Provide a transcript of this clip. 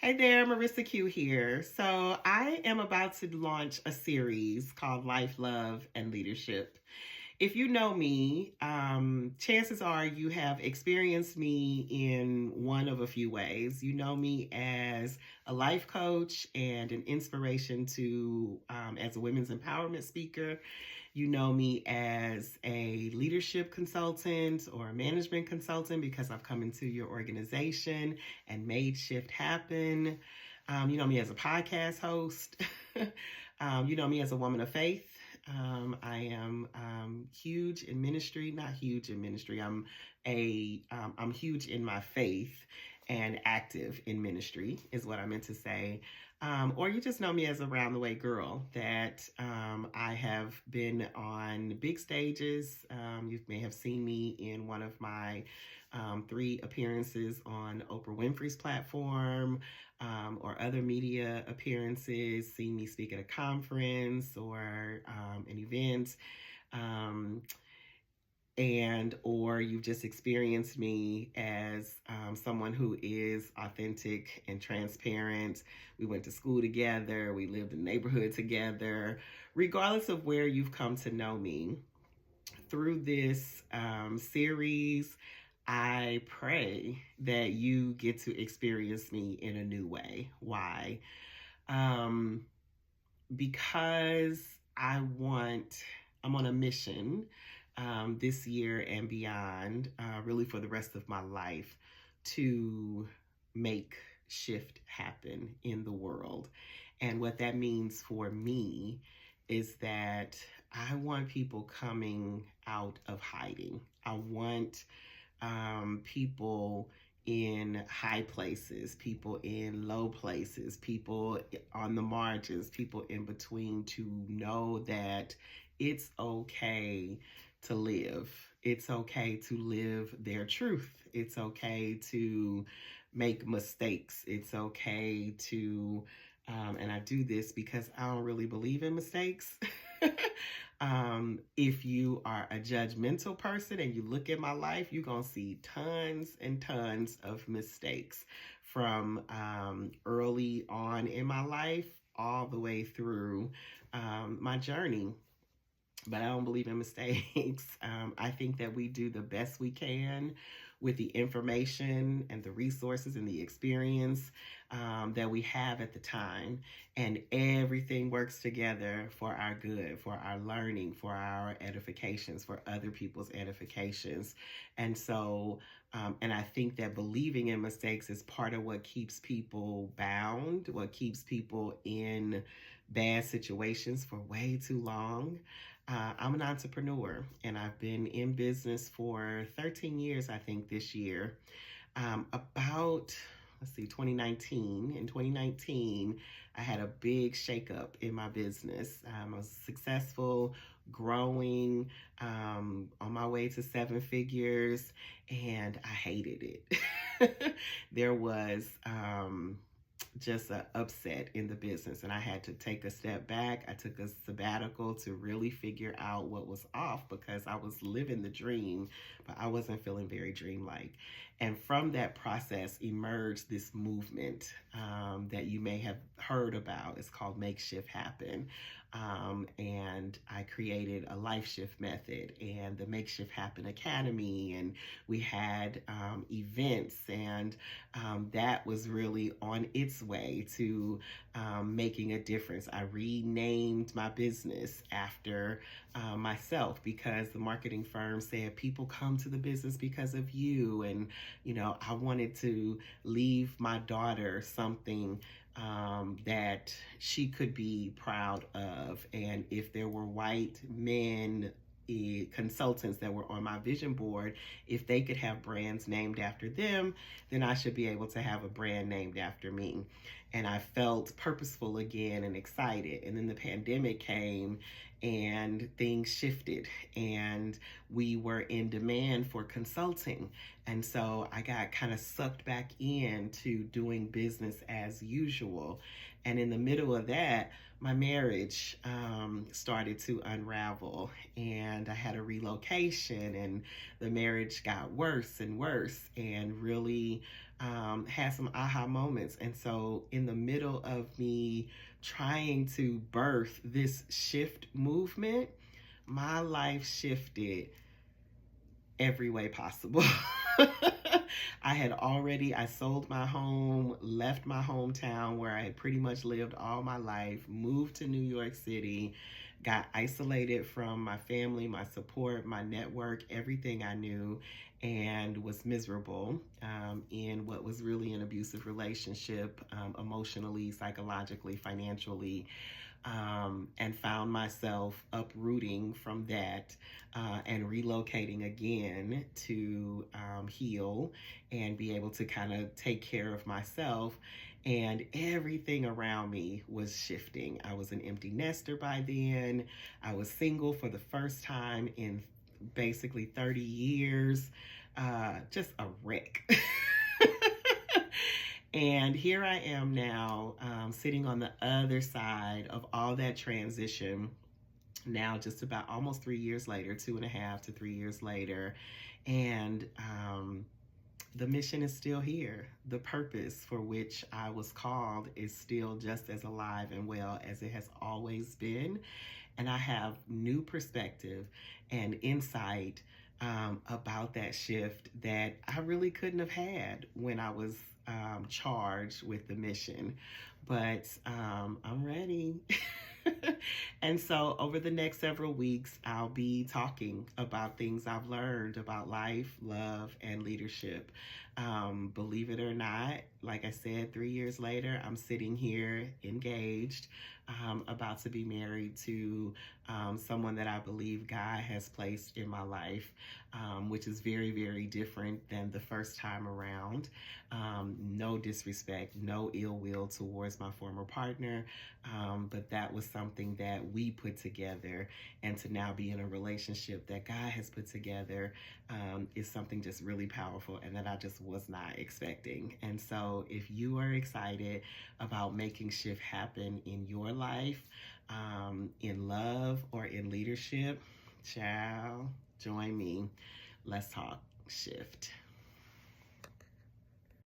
Hey there, Marissa Q here. So, I am about to launch a series called Life, Love, and Leadership. If you know me, chances are you have experienced me in one of a few ways. You know me as a life coach and an inspiration to, as a women's empowerment speaker. You know me as a leadership consultant or a management consultant because I've come into your organization and made shift happen. You know me as a podcast host. You know me as a woman of faith. I am huge in ministry, not huge in ministry. I'm huge in my faith and active in ministry is what I meant to say. Or you just know me as a round the way girl that I have been on big stages. You may have seen me in one of my 3 appearances on Oprah Winfrey's platform, or other media appearances, seen me speak at a conference or an event. Um, and or you've just experienced me as someone who is authentic and transparent. We went to school together, we lived in the neighborhood together. Regardless of where you've come to know me through this series, I pray that you get to experience me in a new way. Why? um because I'm on a mission this year and beyond, really for the rest of my life, to make shift happen in the world. And what that means for me is that I want people coming out of hiding. I want people in high places, people in low places, people on the margins, people in between to know that it's okay to live. It's okay to live their truth. It's okay to make mistakes. It's okay to, and I do this because I don't really believe in mistakes. If you are a judgmental person and you look at my life, you're going to see tons and tons of mistakes from early on in my life all the way through my journey. But I don't believe in mistakes. I think that we do the best we can with the information and the resources and the experience that we have at the time. And everything works together for our good, for our learning, for our edifications, for other people's edifications. And so, and I think that believing in mistakes is part of what keeps people bound, what keeps people in bad situations for way too long. I'm an entrepreneur and I've been in business for 13 years, I think, this year. About, let's see, 2019. In 2019, I had a big shakeup in my business. I was successful, growing, on my way to 7 figures, and I hated it. There was just an upset in the business, and I had to take a step back. I took a sabbatical to really figure out what was off because I was living the dream, but I wasn't feeling very dreamlike. And from that process emerged this movement that you may have heard about. It's called Make Shift Happen. And I created a life shift method and the Make Shift Happen Academy, and we had events, and that was really on its way to making a difference. I renamed my business after myself because the marketing firm said people come to the business because of you. And, you know, I wanted to leave my daughter something that she could be proud of. And if there were white men consultants that were on my vision board, if they could have brands named after them, then I should be able to have a brand named after me. And I felt purposeful again and excited. And then the pandemic came and things shifted, and we were in demand for consulting. And so I got kind of sucked back into doing business as usual. And in the middle of that, my marriage started to unravel, and I had a relocation, and the marriage got worse and worse, and really had some aha moments. And so, in the middle of me trying to birth this shift movement, my life shifted every way possible. I sold my home, left my hometown where I had pretty much lived all my life, moved to New York City, got isolated from my family, my support, my network, everything I knew, and was miserable in what was really an abusive relationship, emotionally, psychologically, financially, and found myself uprooting from that and relocating again to heal and be able to kind of take care of myself. And everything around me was shifting. I was an empty nester by then. I was single for the first time in basically 30 years. Just a wreck. And here I am now, sitting on the other side of all that transition, now just about almost 3 years later, 2.5 to 3 years later. And the mission is still here. The purpose for which I was called is still just as alive and well as it has always been. And I have new perspective and insight about that shift that I really couldn't have had when I was charged with the mission. But I'm ready. And so, over the next several weeks, I'll be talking about things I've learned about life, love, and leadership. Believe it or not, like I said, 3 years later, I'm sitting here engaged, about to be married to someone that I believe God has placed in my life, which is very, very different than the first time around. No disrespect, no ill will towards my former partner, but that was something that we put together, and to now be in a relationship that God has put together is something just really powerful and that I just was not expecting. And so, if you are excited about making shift happen in your life, in love or in leadership, child, join me. Let's talk shift.